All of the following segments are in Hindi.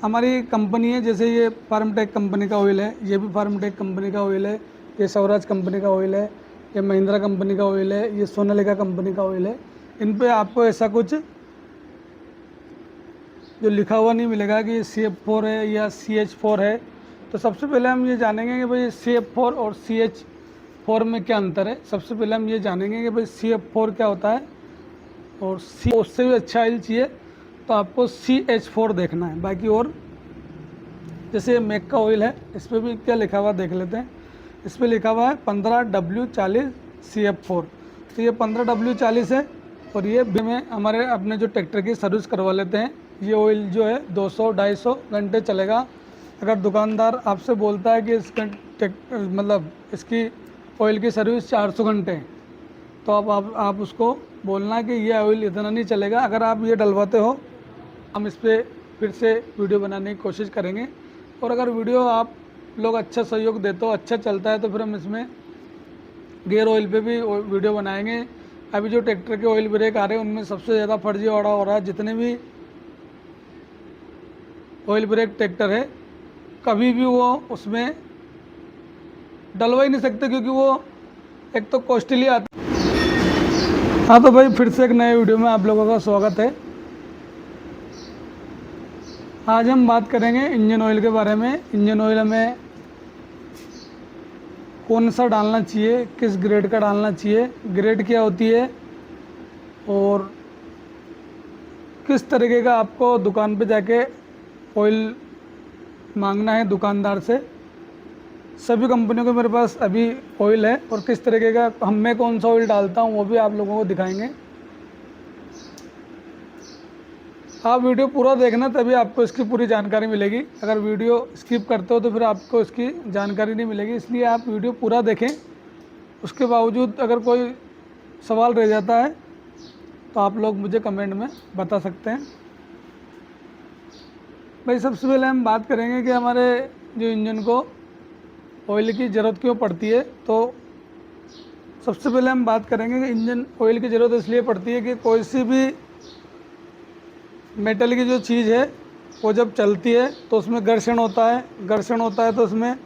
हमारी कंपनी है, जैसे ये फार्मटेक कंपनी का ऑयल है, ये भी फार्मटेक कंपनी का ऑयल है, ये स्वराज कंपनी का ऑयल है, ये महिंद्रा कंपनी का ऑयल है, ये सोनालिका कंपनी का ऑयल है। इन पे आपको ऐसा कुछ जो लिखा हुआ नहीं मिलेगा कि CF4 है या CH4 है। तो सबसे पहले हम ये जानेंगे कि भाई CF4 और CH4 में क्या अंतर है। सबसे पहले हम ये जानेंगे कि भाई CF4 क्या होता है, और उससे भी अच्छा ऑयल चाहिए तो आपको CH4 देखना है। बाकी और जैसे मैक का ऑयल है, इस पर भी क्या लिखा हुआ देख लेते हैं। इस पर लिखा हुआ है 15W40 CF4। तो ये 15W40 है, और ये में हमारे अपने जो ट्रैक्टर की सर्विस करवा लेते हैं। ये ऑयल जो है 200-250 घंटे चलेगा। अगर दुकानदार आपसे बोलता है कि इसका मतलब इसकी ऑयल की सर्विस 400 घंटे है, तो आप उसको बोलना कि ये ऑयल इतना नहीं चलेगा। अगर आप ये डलवाते हो, हम इस पर फिर से वीडियो बनाने की कोशिश करेंगे। और अगर वीडियो आप लोग अच्छा सहयोग देते हो, अच्छा चलता है, तो फिर हम इसमें गियर ऑयल पे भी वीडियो बनाएंगे। अभी जो ट्रैक्टर के ऑयल ब्रेक आ रहे हैं उनमें सबसे ज़्यादा फर्जीवाड़ा हो रहा है। जितने भी ऑयल ब्रेक ट्रैक्टर है, कभी भी वो उसमें डलवा ही नहीं सकते, क्योंकि वो एक तो कॉस्टली आता है। हाँ तो भाई, फिर से एक नए वीडियो में आप लोगों का स्वागत है। आज हम बात करेंगे इंजन ऑयल के बारे में। इंजन ऑयल हमें कौन सा डालना चाहिए, किस ग्रेड का डालना चाहिए, ग्रेड क्या होती है, और किस तरीके का आपको दुकान पे जाके ऑयल मांगना है दुकानदार से। सभी कंपनियों के मेरे पास अभी ऑयल है, और किस तरीके का मैं कौन सा ऑयल डालता हूँ वो भी आप लोगों को दिखाएंगे। आप वीडियो पूरा देखना, तभी आपको इसकी पूरी जानकारी मिलेगी। अगर वीडियो स्किप करते हो तो फिर आपको इसकी जानकारी नहीं मिलेगी। इसलिए आप वीडियो पूरा देखें। उसके बावजूद अगर कोई सवाल रह जाता है तो आप लोग मुझे कमेंट में बता सकते हैं। भाई, सबसे पहले हम बात करेंगे कि हमारे जो इंजन को ऑयल की ज़रूरत क्यों पड़ती है। तो सबसे पहले हम बात करेंगे कि इंजन ऑयल की ज़रूरत इसलिए पड़ती है कि कोई सी भी मेटल की जो चीज़ है वो जब चलती है तो उसमें घर्षण होता है। घर्षण होता है तो उसमें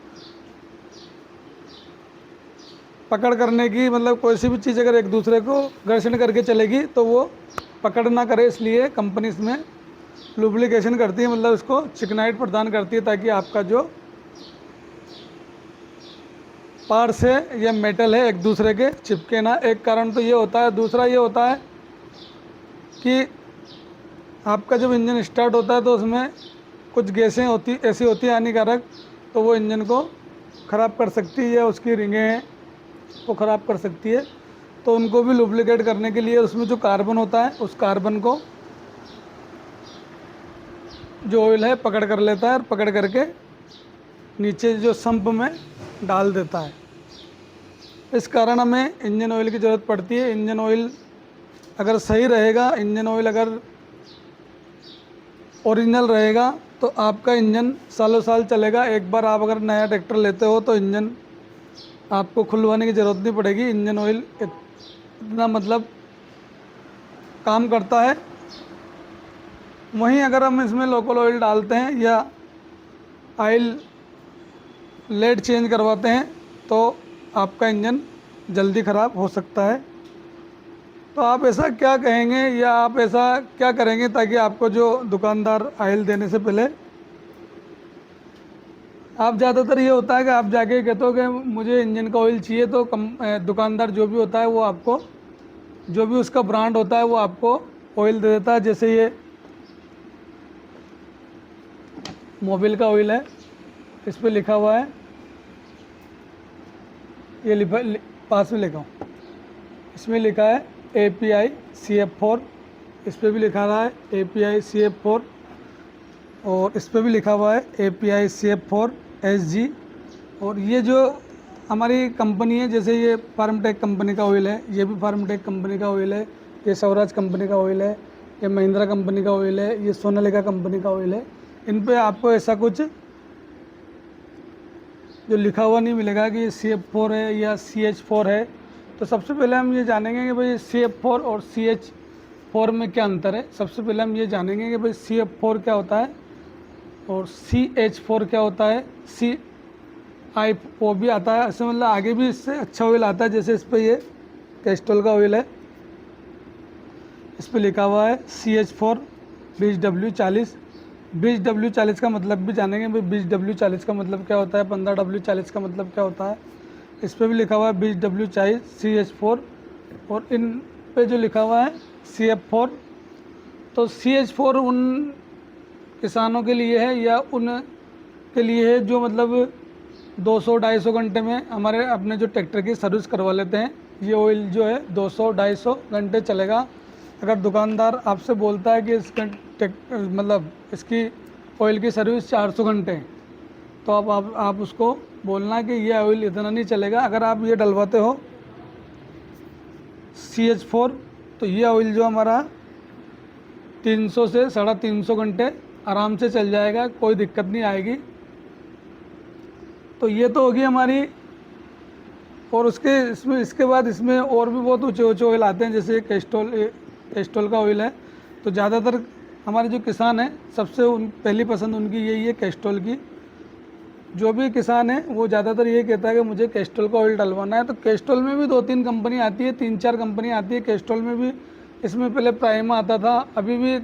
पकड़ करने की, मतलब कोई सी भी चीज़ अगर एक दूसरे को घर्षण करके चलेगी तो वो पकड़ ना करे, इसलिए कंपनी इसमें लुब्रिकेशन करती है, मतलब इसको चिकनाइट प्रदान करती है, ताकि आपका जो पार्ट्स है या मेटल है एक दूसरे के चिपके ना। एक कारण तो ये होता है। दूसरा ये होता है कि आपका जब इंजन स्टार्ट होता है तो उसमें कुछ गैसें ऐसी होती है हानिकारक, तो वो इंजन को ख़राब कर सकती है, या उसकी रिंगें हैं वो ख़राब कर सकती है। तो उनको भी लुब्रिकेट करने के लिए उसमें जो कार्बन होता है, उस कार्बन को जो ऑयल है पकड़ कर लेता है, और पकड़ करके नीचे जो सम्प में डाल देता है। इस कारण हमें इंजन ऑयल की ज़रूरत पड़ती है। इंजन ऑयल अगर सही रहेगा, इंजन ऑयल अगर ओरिजिनल रहेगा, तो आपका इंजन सालों साल चलेगा। एक बार आप अगर नया ट्रैक्टर लेते हो तो इंजन आपको खुलवाने की ज़रूरत नहीं पड़ेगी। इंजन ऑयल इतना मतलब काम करता है। वहीं अगर हम इसमें लोकल ऑयल डालते हैं या ऑयल लेड चेंज करवाते हैं तो आपका इंजन जल्दी ख़राब हो सकता है। तो आप ऐसा क्या कहेंगे या आप ऐसा क्या करेंगे ताकि आपको जो दुकानदार ऑयल देने से पहले, आप ज़्यादातर ये होता है कि आप जाके कहते हो कि मुझे इंजन का ऑयल चाहिए, तो दुकानदार जो भी होता है वो आपको, जो भी उसका ब्रांड होता है वो आपको ऑयल दे देता है। जैसे ये मोबिल का ऑयल है, इस पर लिखा हुआ है, ये पास में लिखा हूँ, इसमें लिखा है API CF4। इस पर भी लिखा रहा है API CF4, और इस पर भी लिखा हुआ है API CF4 SG। और ये जो हमारी कंपनी है, जैसे ये फार्मटेक कंपनी का ऑयल है, ये भी फार्मटेक कंपनी का ऑयल है, ये स्वराज कंपनी का ऑयल है, ये महिंद्रा कंपनी का ऑयल है, ये सोनालिका कंपनी का ऑयल है। इन पे आपको ऐसा कुछ जो लिखा हुआ नहीं मिलेगा कि CF4 है या CH4 है। तो सबसे पहले हम ये जानेंगे कि भाई CF4 और CH4 में क्या अंतर है। सबसे पहले हम ये जानेंगे कि भाई CF4 क्या होता है, और CH4 क्या होता है, CI वो भी आता है, इससे मतलब आगे भी इससे अच्छा ऑयल आता है। जैसे इस पर ये कैस्ट्रॉल का ऑयल है, इस पर लिखा हुआ है CH4 20W40। 20W40 का मतलब भी जानेंगे भाई, 20W40 का मतलब क्या होता है, 15W40 का मतलब क्या होता है। इस पर भी लिखा हुआ है 20W40 CH4, और इन पे जो लिखा हुआ है CF4। तो CH4 उन किसानों के लिए है या उन के लिए है जो मतलब 200-250 घंटे में हमारे अपने जो ट्रैक्टर की सर्विस करवा लेते हैं। ये ऑयल जो है 200-250 घंटे चलेगा। अगर दुकानदार आपसे बोलता है कि इसका मतलब इसकी ऑयल की सर्विस 400 घंटे है, तो आप उसको बोलना कि ये ऑयल इतना नहीं चलेगा। अगर आप ये डलवाते हो CH4, तो ये ऑयल जो हमारा 300 से 350 घंटे आराम से चल जाएगा, कोई दिक्कत नहीं आएगी। तो ये तो होगी हमारी। और इसके बाद इसमें और भी बहुत ऊँचे ऊँचे ऑयल आते हैं, जैसे कैस्ट्रॉल का ऑयल है। तो ज़्यादातर हमारे जो किसान हैं सबसे पहली पसंद उनकी यही है कैस्ट्रॉल की। जो भी किसान है वो ज़्यादातर ये कहता है कि मुझे कैस्ट्रॉल का ऑयल डलवाना है। तो कैस्ट्रॉल में भी 2-3 कंपनी आती है, 3-4 कंपनी आती है कैस्ट्रॉल में भी। इसमें पहले प्राइमा आता था, अभी भी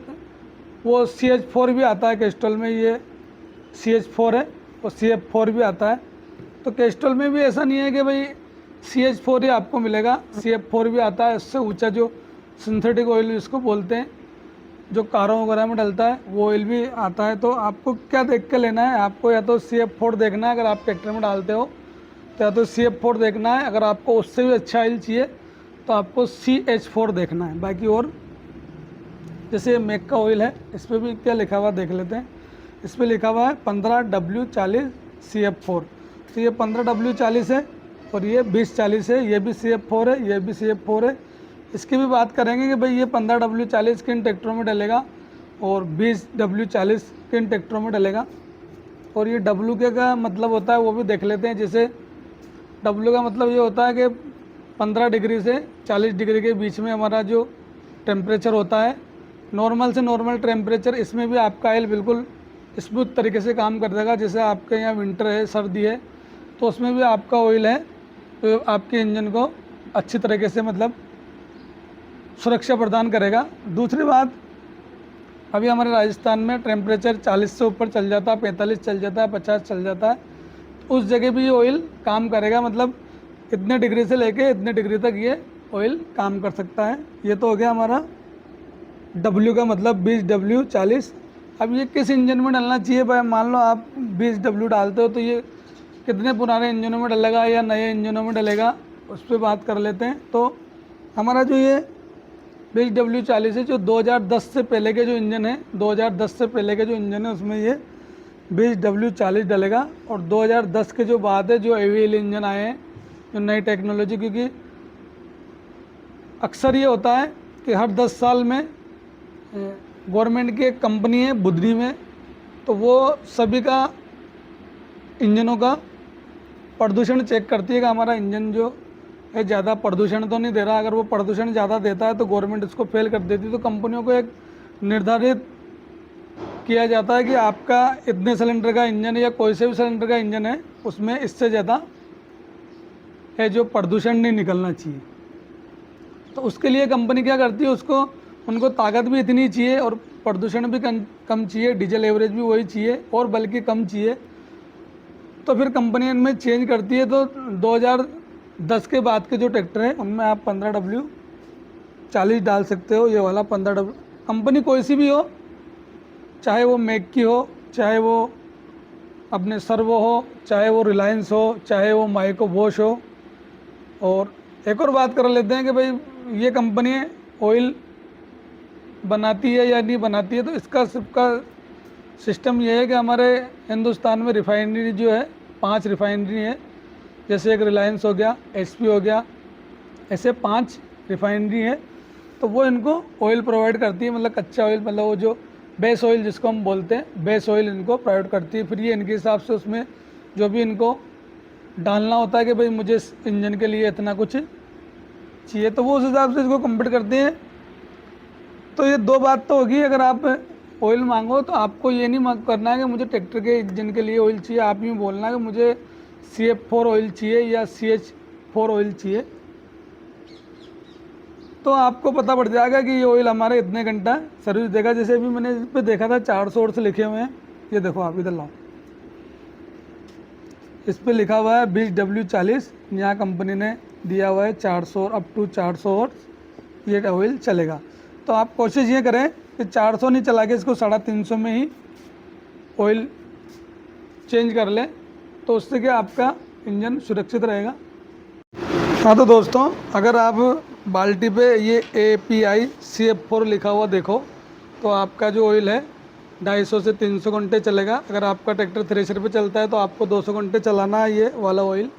वो CH4 भी आता है कैस्ट्रॉल में, ये CH4 है, और CF4 भी आता है। तो कैस्ट्रॉल में भी ऐसा नहीं है कि भाई CH4 ही आपको मिलेगा, CF4 भी आता है। इससे ऊँचा जो सिंथेटिक ऑयल जिसको बोलते हैं, जो कारों वगैरह में डलता है, वो ऑयल भी आता है। तो आपको क्या देख के लेना है, आपको या तो CF4 देखना है, अगर आप ट्रैक्टर में डालते हो तो या तो CF4 देखना है। अगर आपको उससे भी अच्छा ऑयल चाहिए तो आपको CH4 देखना है। बाकी और जैसे मेक का ऑयल है, इस पर भी क्या लिखा हुआ देख लेते हैं। इस पर लिखा हुआ है 15W40 CF4। तो ये 15W40 है और ये 2040 है, ये भी CF4 है, ये भी CF4 है। इसकी भी बात करेंगे कि भाई ये 15W40 किन ट्रैक्टरों में डलेगा और 20W40 किन ट्रैक्टरों में डलेगा। और ये W के का मतलब होता है वो भी देख लेते हैं। जैसे W का मतलब ये होता है कि 15 डिग्री से 40 डिग्री के बीच में हमारा जो टेम्परेचर होता है, नॉर्मल से नॉर्मल टेम्परेचर, इसमें भी आपका ऑयल बिल्कुल स्मूथ तरीके से काम कर देगा। जैसे आपके यहाँ विंटर है, सर्दी है, तो उसमें भी आपका ऑयल है तो आपके इंजन को अच्छी तरीके से मतलब सुरक्षा प्रदान करेगा। दूसरी बात, अभी हमारे राजस्थान में टेम्परेचर 40 से ऊपर चल जाता है, 45 चल जाता है, 50 चल जाता है, उस जगह भी ये ऑयल काम करेगा। मतलब इतने डिग्री से लेके इतने डिग्री तक ये ऑयल काम कर सकता है। ये तो हो गया हमारा W का मतलब 20W40। अब ये किस इंजन में डलना चाहिए भाई, मान लो आप 20W डालते हो तो ये कितने पुराने इंजनों में डलेगा या नए इंजनों में डलेगा, उस पर बात कर लेते हैं। तो हमारा जो ये 20W40 है, जो 2010 से पहले के जो इंजन है, 2010 से पहले के जो इंजन है उसमें ये 20W40 डलेगा। और 2010 के जो बाद है, जो AVL इंजन आए हैं, जो नई टेक्नोलॉजी, क्योंकि अक्सर ये होता है कि हर 10 साल में गवर्नमेंट की एक कंपनी है बुधनी में, तो वो सभी का इंजनों का प्रदूषण चेक करती है कि हमारा इंजन जो है ज़्यादा प्रदूषण तो नहीं दे रहा। अगर वो प्रदूषण ज़्यादा देता है तो गवर्नमेंट उसको फेल कर देती है। तो कंपनियों को एक निर्धारित किया जाता है कि आपका इतने सिलेंडर का इंजन है या कोई से भी सिलेंडर का इंजन है, उसमें इससे ज़्यादा है जो प्रदूषण नहीं निकलना चाहिए। तो उसके लिए कंपनी क्या करती है, उनको ताकत भी इतनी चाहिए और प्रदूषण भी कम चाहिए, डीजल एवरेज भी वही चाहिए और बल्कि कम चाहिए। तो फिर कंपनी इनमें चेंज करती है। तो 2010 के बाद के जो ट्रैक्टर हैं उनमें आप 15W40 डाल सकते हो। ये वाला 15W, कंपनी कोई सी भी हो, चाहे वो मैक की हो, चाहे वो अपने सर्वो हो, चाहे वो रिलायंस हो, चाहे वो माइको बॉश हो। और एक और बात कर लेते हैं कि भाई ये कंपनी ऑयल बनाती है या नहीं बनाती है। तो इसका सबका सिस्टम ये है कि हमारे हिंदुस्तान में रिफाइनरी जो है 5 रिफाइनरी है। जैसे एक रिलायंस हो गया, HP हो गया, ऐसे 5 रिफाइनरी है। तो वो इनको ऑयल प्रोवाइड करती है, मतलब कच्चा ऑयल, मतलब वो जो बेस ऑयल जिसको हम बोलते हैं, बेस ऑयल इनको प्रोवाइड करती है। फिर ये इनके हिसाब से उसमें जो भी इनको डालना होता है कि भाई मुझे इस इंजन के लिए इतना कुछ चाहिए, तो वो उस हिसाब से इसको कंप्लीट करते हैं। तो ये 2 बात तो होगी। अगर आप ऑयल मांगो तो आपको ये नहीं करना है कि मुझे ट्रैक्टर के इंजन के लिए ऑयल चाहिए, आप यूँ बोलना है कि मुझे CF4 ऑयल चाहिए या CH4 ऑयल चाहिए, तो आपको पता पड़ जाएगा कि ये ऑयल हमारा इतने घंटा सर्विस देगा। जैसे अभी मैंने इस पर देखा था 400 और से लिखे हुए हैं, ये देखो आप इधर लाओ, इस पर लिखा हुआ है 20W40, यहाँ कंपनी ने दिया हुआ है 400 अप टू 400 और ये ऑयल चलेगा। तो आप कोशिश ये करें कि 400 नहीं चला के इसको 350 में ही ऑयल चेंज कर लें, तो उससे क्या आपका इंजन सुरक्षित रहेगा। हाँ तो दोस्तों, अगर आप बाल्टी पे ये API CF4 लिखा हुआ देखो, तो आपका जो ऑयल है 250 से 300 घंटे चलेगा। अगर आपका ट्रैक्टर थ्रेशर पे चलता है तो आपको 200 घंटे चलाना है ये वाला ऑयल,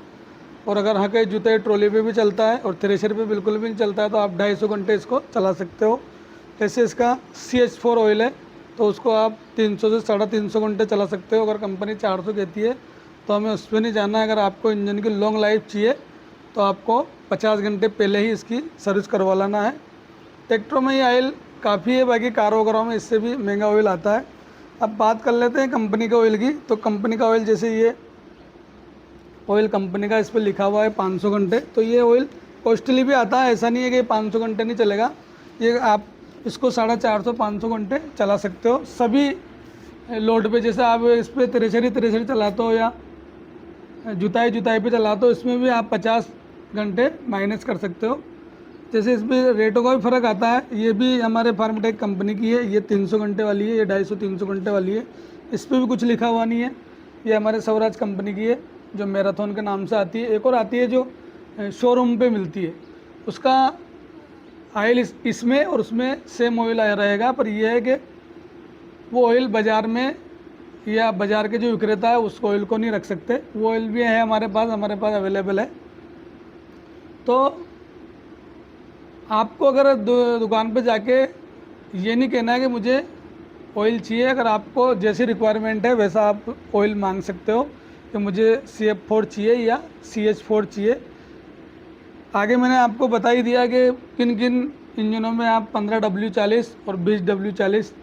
और अगर हाँ कहीं जूते ट्रॉली पे भी चलता है और थ्रेशर पे बिल्कुल भी नहीं चलता है तो आप 250 घंटे इसको चला सकते हो। ऐसे इसका CH4 ऑयल है तो उसको आप 300 से 350 घंटे चला सकते हो। अगर कंपनी 400 कहती है तो हमें उस पर नहीं जाना है। अगर आपको इंजन की लॉन्ग लाइफ चाहिए तो आपको 50 घंटे पहले ही इसकी सर्विस करवा लेना है। ट्रैक्टरों में ये ऑयल काफ़ी है, बाकी कार वगैरह में इससे भी महंगा ऑयल आता है। अब बात कर लेते हैं कंपनी के ऑयल की। तो कंपनी का ऑयल, जैसे ये ऑयल कंपनी का इस पर लिखा हुआ है 500 घंटे, तो ये ऑयल कॉस्टली भी आता है, ऐसा नहीं है कि 500 घंटे नहीं चलेगा। ये आप इसको 450-500 घंटे चला सकते हो सभी लोड पे। जैसे आप इस पर थ्रेशर चलाते हो या जुताई पे चलाते हो, इसमें भी आप 50 घंटे माइनस कर सकते हो। जैसे इसमें रेटों का भी फ़र्क आता है। ये भी हमारे फार्मटेक कंपनी की है, ये 300 घंटे वाली है, ये 250-300 घंटे वाली है। इस पर भी कुछ लिखा हुआ नहीं है। ये हमारे स्वराज कंपनी की है जो मैराथन के नाम से आती है। एक और आती है जो शोरूम पे मिलती है, उसका ऑयल इसमें और उसमें सेम ऑयल रहेगा, पर यह है कि वो ऑयल बाज़ार में या बाज़ार के जो विक्रेता है उस ऑयल को नहीं रख सकते। वो ऑयल भी है हमारे पास अवेलेबल है। तो आपको अगर दुकान पे जाके ये नहीं कहना है कि मुझे ऑयल चाहिए, अगर आपको जैसी रिक्वायरमेंट है वैसा आप ऑयल मांग सकते हो कि मुझे CF4 चाहिए या CH4 चाहिए। आगे मैंने आपको बता ही दिया कि किन किन इंजनों में आप 15W40 और 20W40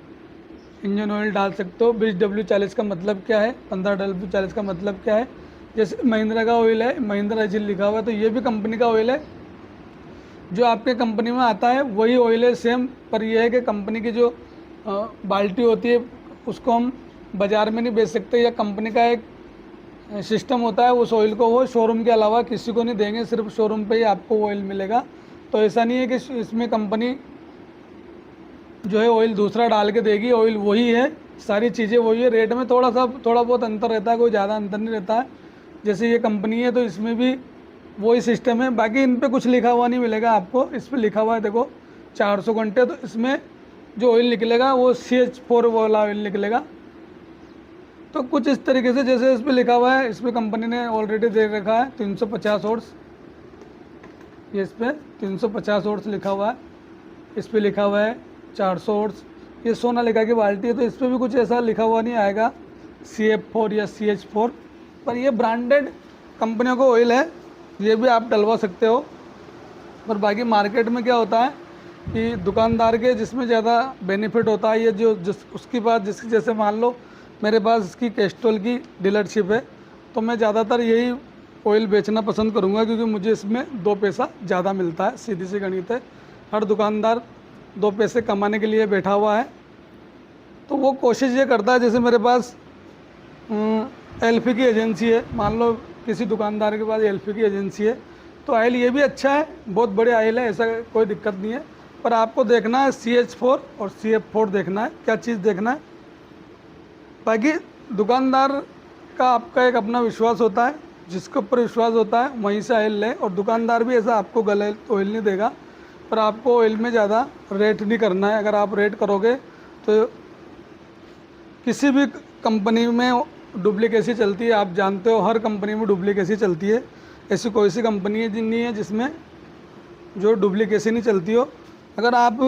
इंजन ऑयल डाल सकते हो। 20W40 का मतलब क्या है, 15W40 का मतलब क्या है। जैसे महिंद्रा का ऑयल है, महिंद्रा एजिल लिखा हुआ है, तो ये भी कंपनी का ऑयल है। जो आपके कंपनी में आता है वही ऑयल है सेम, पर यह है कि कंपनी की जो बाल्टी होती है उसको हम बाज़ार में नहीं बेच सकते, या कंपनी का एक सिस्टम होता है उस ऑयल को वो शोरूम के अलावा किसी को नहीं देंगे, सिर्फ शोरूम पे ही आपको ऑयल मिलेगा। तो ऐसा नहीं है कि इसमें कंपनी जो है ऑयल दूसरा डाल के देगी, ऑयल वही है, सारी चीज़ें वही है। रेट में थोड़ा बहुत अंतर रहता है, कोई ज़्यादा अंतर नहीं रहता है। जैसे ये कंपनी है तो इसमें भी वही सिस्टम है। बाकी इन पे कुछ लिखा हुआ नहीं मिलेगा आपको। इस पर लिखा हुआ है देखो 400 घंटे, तो इसमें जो ऑयल निकलेगा वो CH4 वाला ऑयल निकलेगा। तो कुछ इस तरीके से जैसे इस पर लिखा हुआ है, इस पर कंपनी ने ऑलरेडी दे रखा है 350 हॉर्स, ये इस पर 350 हॉर्स लिखा हुआ है। इस पर लिखा हुआ है 400 हॉर्स। ये सोनालिका की बाल्टी है तो इस पर भी कुछ ऐसा लिखा हुआ नहीं आएगा CF4 या CH4, पर ये ब्रांडेड कंपनियों का ऑयल है, ये भी आप डलवा सकते हो। पर बाकी मार्केट में क्या होता है कि दुकानदार के जिसमें ज़्यादा बेनिफिट होता है, ये जो उसके पास जिसकी, जैसे मान लो मेरे पास इसकी कैस्ट्रॉल की डीलरशिप है, तो मैं ज़्यादातर यही ऑयल बेचना पसंद करूँगा क्योंकि मुझे इसमें 2 पैसा ज़्यादा मिलता है। सीधी सी गणित है, हर दुकानदार 2 पैसे कमाने के लिए बैठा हुआ है, तो वो कोशिश ये करता है। जैसे मेरे पास LP की एजेंसी है, मान लो किसी दुकानदार के पास LP की एजेंसी है, तो ऑयल ये भी अच्छा है, बहुत बड़े ऑयल है, ऐसा कोई दिक्कत नहीं है। पर आपको देखना है CH4 और CF4 देखना है, क्या चीज़ देखना है। बाकी दुकानदार का आपका एक अपना विश्वास होता है, जिसके ऊपर विश्वास होता है वहीं से ऑयल ले, और दुकानदार भी ऐसा आपको गलत ऑयल नहीं देगा। पर आपको ऑयल में ज़्यादा रेट नहीं करना है। अगर आप रेट करोगे तो किसी भी कंपनी में डुप्लीकेसी चलती है, आप जानते हो हर कंपनी में डुप्लीकेसी चलती है। ऐसी कोई सी कंपनी नहीं है जिसमें जो डुप्लीकेसी नहीं चलती हो। अगर आप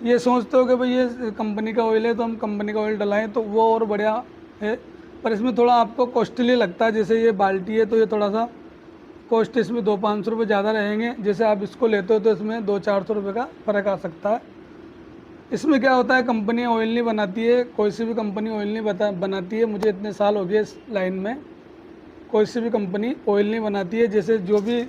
ये सोचते हो कि भाई ये कंपनी का ऑयल है तो हम कंपनी का ऑयल डलाएं, तो वो और बढ़िया है, पर इसमें थोड़ा आपको कॉस्टली लगता है। जैसे ये बाल्टी है तो ये थोड़ा सा कॉस्ट इसमें 200-500 रुपये ज़्यादा रहेंगे। जैसे आप इसको लेते हो तो इसमें 200-400 रुपये का फ़र्क आ सकता है। इसमें क्या होता है, कंपनी ऑयल नहीं बनाती है, कोई सी भी कंपनी ऑयल नहीं बनाती है। मुझे इतने साल हो गए इस लाइन में, कोई सी भी कंपनी ऑयल नहीं बनाती है। जैसे जो भी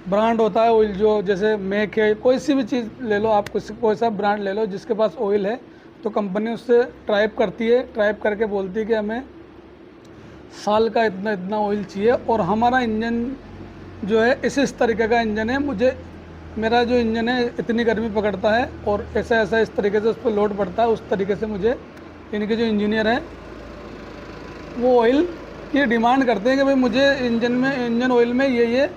ब्रांड होता है ऑयल, जो जैसे मैक है, कोई सी भी चीज़ ले लो आप, कोई सा ब्रांड ले लो जिसके पास ऑयल है, तो कंपनी उससे ट्राइप करती है, ट्राइप करके बोलती है कि हमें साल का इतना इतना ऑयल चाहिए, और हमारा इंजन जो है इस तरीके का इंजन है, मुझे मेरा जो इंजन है इतनी गर्मी पकड़ता है और ऐसा ऐसा इस तरीके से उस पर लोड पड़ता है, उस तरीके से मुझे इनके जो इंजीनियर हैं वो ऑयल की डिमांड करते हैं कि भाई मुझे इंजन ऑयल में ये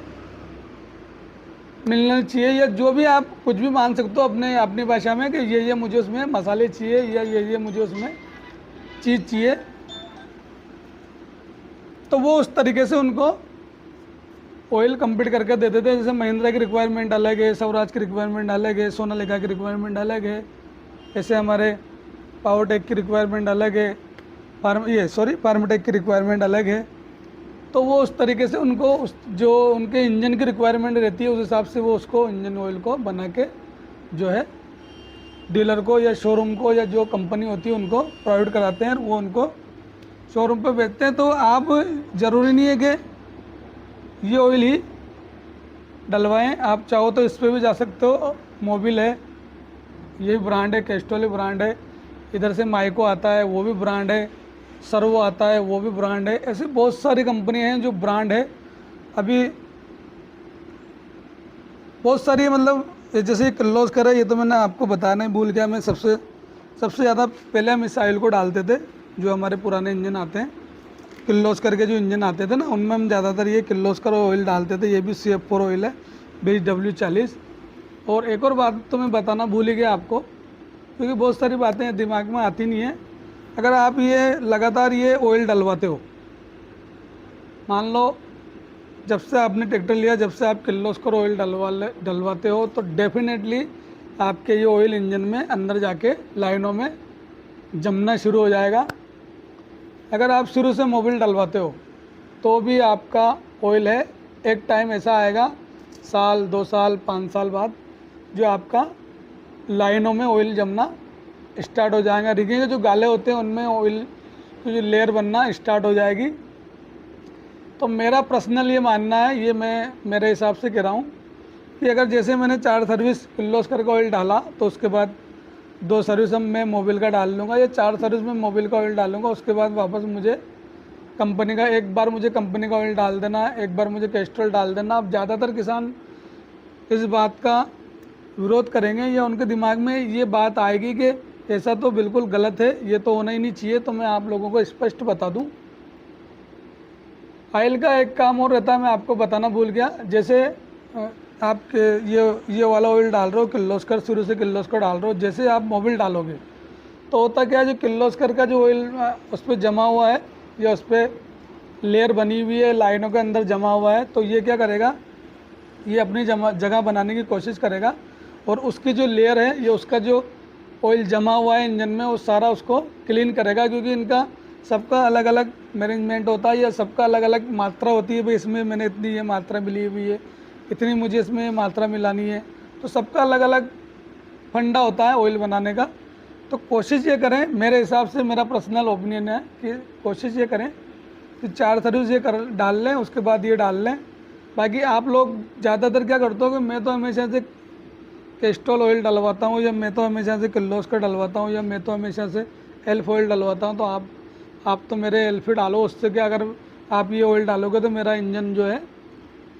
मिलना चाहिए, या जो भी आप कुछ भी मान सकते हो अपने अपनी भाषा में कि ये मुझे उसमें मसाले चाहिए, या ये मुझे उसमें चीज़ चाहिए। तो वो उस तरीके से उनको ऑयल कंप्लीट करके देते थे। जैसे महिंद्रा की रिक्वायरमेंट अलग है, स्वराज की रिक्वायरमेंट अलग है, सोनालिका की रिक्वायरमेंट अलग है, ऐसे हमारे पावरटेक की रिक्वायरमेंट अलग है, फार्मटेक की रिक्वायरमेंट अलग है। तो वो उस तरीके से उनको जो उनके इंजन की रिक्वायरमेंट रहती है उस हिसाब से वो उसको इंजन ऑयल को बना के जो है डीलर को या शोरूम को या जो कंपनी होती है उनको प्रोवाइड कराते हैं, वो उनको शोरूम पे बेचते हैं। तो आप ज़रूरी नहीं है कि ये ऑयल ही डलवाएं, आप चाहो तो इस पर भी जा सकते हो। मोबिल है, ये ब्रांड है, कैस्ट्रॉल ब्रांड है, इधर से माइको आता है वो भी ब्रांड है, सर्वो आता है वो भी ब्रांड है। ऐसी बहुत सारी कंपनियां हैं जो ब्रांड है। अभी बहुत सारी, मतलब जैसे किर्लोस्कर है, ये तो मैंने आपको बताना ही भूल गया। मैं सबसे ज़्यादा पहले हम इस ऑयल को डालते थे, जो हमारे पुराने इंजन आते हैं किर्लोस्कर के जो इंजन आते थे ना, उनमें हम ज़्यादातर ये किर्लोस्कर ऑयल डालते थे। ये भी CF4 ऑयल है, BW40। और एक और बात तो मैं बताना भूल ही गया आपको, क्योंकि बहुत सारी बातें दिमाग में आती नहीं है। अगर आप ये लगातार ये ऑयल डलवाते हो, मान लो जब से आपने ट्रैक्टर लिया, जब से आप किर्लोस्कर ऑयल डलवाते हो, तो डेफिनेटली आपके ये ऑयल इंजन में अंदर जाके लाइनों में जमना शुरू हो जाएगा। अगर आप शुरू से मोबिल डलवाते हो तो भी आपका ऑयल है, एक टाइम ऐसा आएगा साल 2 साल 5 साल बाद जो आपका लाइनों में ऑयल जमना स्टार्ट हो जाएगा। रिगिंग के जो गाले होते हैं उनमें ऑयल की जो लेयर बनना स्टार्ट हो जाएगी। तो मेरा पर्सनल ये मानना है, ये मैं मेरे हिसाब से कह रहा हूँ कि अगर जैसे मैंने 4 सर्विस किर्लोस्कर का ऑयल डाला, तो उसके बाद 2 सर्विस हम मैं मोबिल का डाल लूँगा, या 4 सर्विस में मोबिल का ऑयल डालूँगा। उसके बाद वापस मुझे कंपनी का, एक बार मुझे कंपनी का ऑयल डाल देना है, एक बार मुझे कैस्ट्रॉल डाल देना। अब ज़्यादातर किसान इस बात का विरोध करेंगे, या उनके दिमाग में ये बात आएगी कि ऐसा तो बिल्कुल गलत है, ये तो होना ही नहीं चाहिए। तो मैं आप लोगों को स्पष्ट बता दूं, ऑयल का एक काम और रहता है, मैं आपको बताना भूल गया। जैसे आप ये वाला ऑयल डाल रहे हो किर्लोस्कर, शुरू से किर्लोस्कर डाल रहे हो, जैसे आप मोबिल डालोगे तो होता क्या है, जो किर्लोस्कर का जो ऑयल उस पर जमा हुआ है या उस पर लेयर बनी हुई है, लाइनों के अंदर जमा हुआ है, तो ये क्या करेगा, ये अपनी जगह बनाने की कोशिश करेगा, और उसकी जो लेयर है, ये उसका जो ऑयल जमा हुआ है इंजन में, वो सारा उसको क्लीन करेगा। क्योंकि इनका सबका अलग अलग मैनेजमेंट होता है, या सबका अलग अलग मात्रा होती है, भाई इसमें मैंने इतनी ये मात्रा मिली हुई है, इतनी मुझे इसमें मात्रा मिलानी है। तो सबका अलग अलग फंडा होता है ऑयल बनाने का। तो कोशिश ये करें, मेरे हिसाब से मेरा पर्सनल ओपिनियन है कि कोशिश ये करें कि 4 सर्विस ये डाल लें, उसके बाद ये डाल लें। बाकी आप लोग ज़्यादातर क्या करते हो कि मैं तो हमेशा से कैस्ट्रॉल ऑयल डलवाता हूँ, या मैं तो हमेशा से किर्लोस्कर डलवाता हूँ, या मैं तो हमेशा से एल्फ ऑयल डलवाता हूँ। तो आप तो मेरे एल्फ ही डालो, उससे क्या, अगर आप ये ऑयल डालोगे तो मेरा इंजन जो है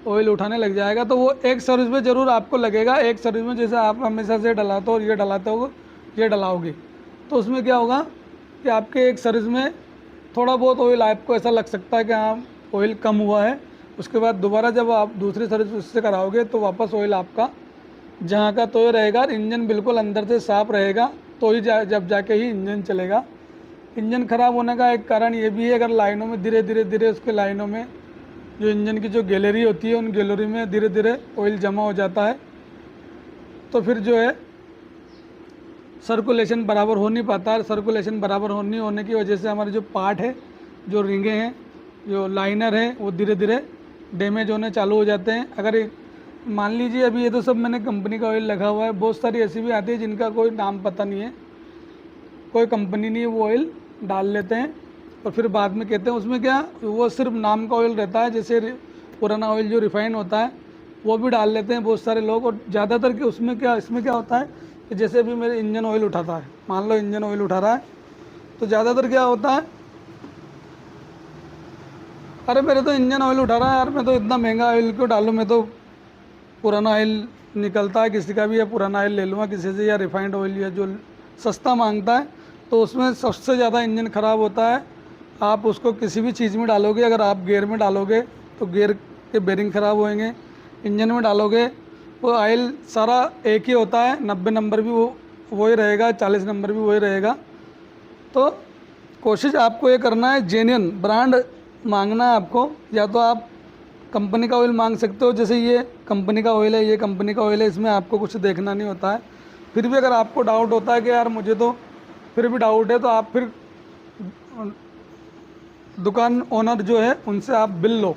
ऑयल उठाने लग जाएगा। तो वो एक सर्विस में ज़रूर आपको लगेगा, एक सर्विस में जैसे आप हमेशा से डलाते हो और ये डलाते हो, ये डलाओगे, तो उसमें क्या होगा कि आपके एक सर्विस में थोड़ा बहुत ऑयल आपको ऐसा लग सकता है कि हाँ ऑयल कम हुआ है। उसके बाद दोबारा जब आप दूसरी सर्विस उससे कराओगे तो वापस ऑयल आपका जहाँ का तो रहेगा, इंजन बिल्कुल अंदर से साफ रहेगा, तो ही जब जाके ही इंजन चलेगा। इंजन ख़राब होने का एक कारण ये भी है, अगर लाइनों में धीरे धीरे उसके लाइनों में जो इंजन की जो गैलरी होती है, उन गैलरी में धीरे धीरे ऑयल जमा हो जाता है, तो फिर जो है सर्कुलेशन बराबर हो नहीं पाता है। सर्कुलेशन बराबर होने की वजह से हमारे जो पार्ट है, जो रिंगें हैं, जो लाइनर हैं, वो धीरे धीरे डैमेज होने चालू हो जाते हैं। अगर मान लीजिए अभी ये तो सब मैंने कंपनी का ऑयल लगा हुआ है, बहुत सारी ऐसी भी आती है जिनका कोई नाम पता नहीं है, कोई कंपनी नहीं है, वो ऑयल डाल लेते हैं और फिर बाद में कहते हैं उसमें क्या, वो सिर्फ नाम का ऑयल रहता है। जैसे पुराना ऑयल जो रिफाइन होता है वो भी डाल लेते हैं बहुत सारे लोग। और ज़्यादातर कि उसमें क्या, इसमें क्या होता है कि जैसे अभी मेरे इंजन ऑयल उठाता है, मान लो इंजन ऑयल उठा रहा है, तो ज़्यादातर क्या होता है, अरे मेरे तो इंजन ऑयल उठा रहा है यार, मैं तो इतना महंगा ऑयल क्यों डालूँ, मैं तो पुराना ऑयल निकलता है किसी का भी, या पुराना ऑयल ले लूँगा किसी से, या रिफाइंड ऑयल या जो सस्ता मांगता है, तो उसमें सबसे ज़्यादा इंजन ख़राब होता है। आप उसको किसी भी चीज़ में डालोगे, अगर आप गियर में डालोगे तो गियर के बेरिंग ख़राब होएंगे, इंजन में डालोगे वो ऑयल सारा एक ही होता है, 90 नंबर भी वही रहेगा, 40 नंबर भी वही रहेगा। तो कोशिश आपको ये करना है, जेन्युइन ब्रांड मांगना है आपको। या तो आप कंपनी का ऑयल मांग सकते हो, जैसे ये कंपनी का ऑयल है, ये कंपनी का ऑयल है, इसमें आपको कुछ देखना नहीं होता है। फिर भी अगर आपको डाउट होता है कि यार मुझे तो फिर भी डाउट है, तो आप फिर दुकान ओनर जो है उनसे आप बिल लो।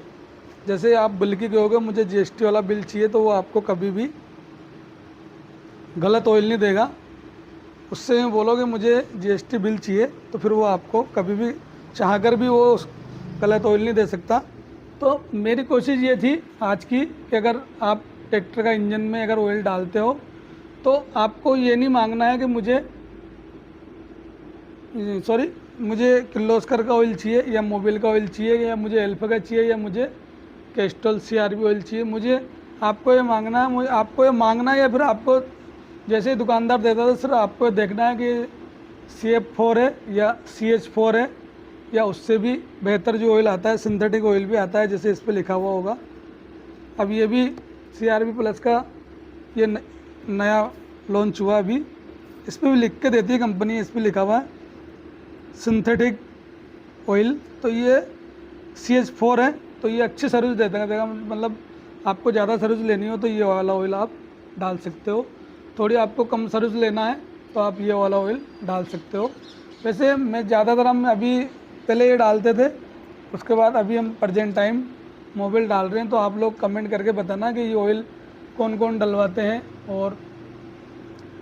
जैसे आप बिल की कहोगे मुझे जीएसटी वाला बिल चाहिए, तो वो आपको कभी भी गलत ऑयल नहीं देगा। उससे बोलोगे मुझे जीएसटी बिल चाहिए, तो फिर वो आपको कभी भी चाहकर भी वो गलत ऑयल नहीं दे सकता। तो मेरी कोशिश ये थी आज की कि अगर आप ट्रैक्टर का इंजन में अगर ऑयल डालते हो तो आपको ये नहीं मांगना है कि मुझे किर्लोस्कर का ऑयल चाहिए, या मोबिल का ऑयल चाहिए, या मुझे एल्फा का चाहिए, या मुझे कैस्ट्रॉल सीआरबी ऑयल चाहिए। मुझे आपको ये मांगना है, मुझे आपको ये मांगना है, या फिर आपको जैसे ही दुकानदार देता है तो सिर्फ आपको देखना है कि CF4 है या CH4 है, या उससे भी बेहतर जो ऑयल आता है सिंथेटिक ऑयल भी आता है, जैसे इस पर लिखा हुआ होगा। अब ये भी CRB प्लस का ये नया लॉन्च हुआ अभी, इस पर भी लिख के देती है कंपनी, इस पर लिखा हुआ है सिंथेटिक ऑयल। तो ये CH4 है, तो ये अच्छी सर्विस देगा, मतलब आपको ज़्यादा सर्विस लेनी हो तो ये वाला ऑयल आप डाल सकते हो, थोड़ी आपको कम सर्विस लेना है तो आप ये वाला ऑयल डाल सकते हो। वैसे मैं ज़्यादातर हम अभी पहले ये डालते थे, उसके बाद अभी हम प्रेजेंट टाइम मोबिल डाल रहे हैं। तो आप लोग कमेंट करके बताना कि ये ऑयल कौन कौन डलवाते हैं और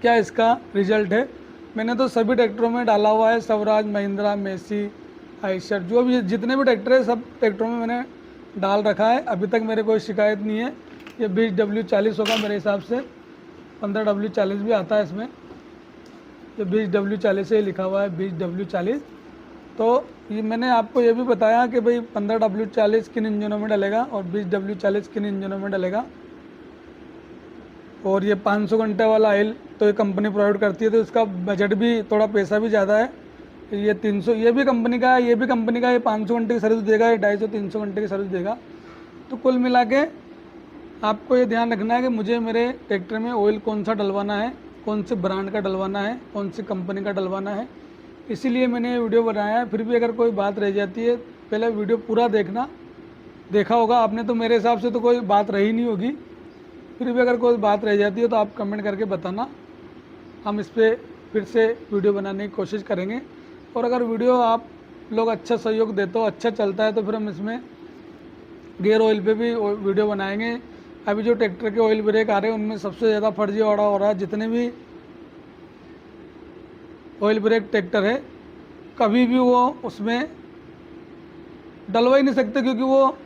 क्या इसका रिजल्ट है। मैंने तो सभी ट्रैक्टरों में डाला हुआ है, स्वराज, महिंद्रा, मेसी, आयशर, जो भी जितने भी ट्रैक्टर है सब ट्रैक्टरों में मैंने डाल रखा है। अभी तक मेरे कोई शिकायत नहीं है। ये 20W40 होगा मेरे हिसाब से, 15W40 भी आता है इसमें, ये 20W40 से लिखा हुआ है 20W40। तो ये मैंने आपको ये भी बताया कि भाई 15W40 किन इंजनों में डलेगा और 20W40 किन इंजनों में डलेगा। और ये 500 घंटे वाला ऑयल तो ये कंपनी प्रोवाइड करती है, तो इसका बजट भी थोड़ा पैसा भी ज़्यादा है। ये 300, ये भी कंपनी का है, ये भी कंपनी का, ये 500 घंटे की सर्विस देगा, ये 250-300 घंटे की सर्विस देगा। तो कुल मिला के आपको ये ध्यान रखना है कि मुझे मेरे ट्रैक्टर में ऑयल कौन सा डलवाना है, कौन से ब्रांड का डलवाना है, कौन सी कंपनी का डलवाना है। इसीलिए मैंने ये वीडियो बनाया है। फिर भी अगर कोई बात रह जाती है, पहले वीडियो पूरा देखना, देखा होगा आपने तो मेरे हिसाब से तो कोई बात रही नहीं होगी। फिर भी अगर कोई बात रह जाती है तो आप कमेंट करके बताना, हम इस पर फिर से वीडियो बनाने की कोशिश करेंगे। और अगर वीडियो आप लोग अच्छा सहयोग देते हो, अच्छा चलता है, तो फिर हम इसमें गियर ऑयल पे भी वीडियो बनाएंगे। अभी जो ट्रैक्टर के ऑयल ब्रेक आ रहे हैं उनमें सबसे ज़्यादा फर्जीवाड़ा हो रहा है। जितने भी ऑयल ब्रेक ट्रैक्टर है कभी भी वो उसमें डलवा ही नहीं सकते, क्योंकि वो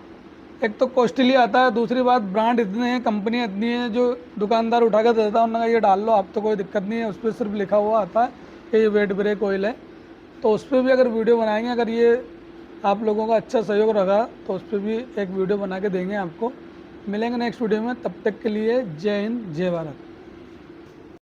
एक तो कॉस्टली आता है, दूसरी बात ब्रांड इतने हैं, कंपनियाँ इतनी हैं, जो दुकानदार उठा कर देता है उन्होंने ये डाल लो आप, तो कोई दिक्कत नहीं है। उस पर सिर्फ लिखा हुआ आता है कि ये वेट ब्रेक ऑयल है। तो उस पर भी अगर वीडियो बनाएंगे, अगर ये आप लोगों का अच्छा सहयोग रहा तो उस पर भी एक वीडियो बना के देंगे आपको। मिलेंगे नेक्स्ट वीडियो में, तब तक के लिए जय हिंद, जय भारत।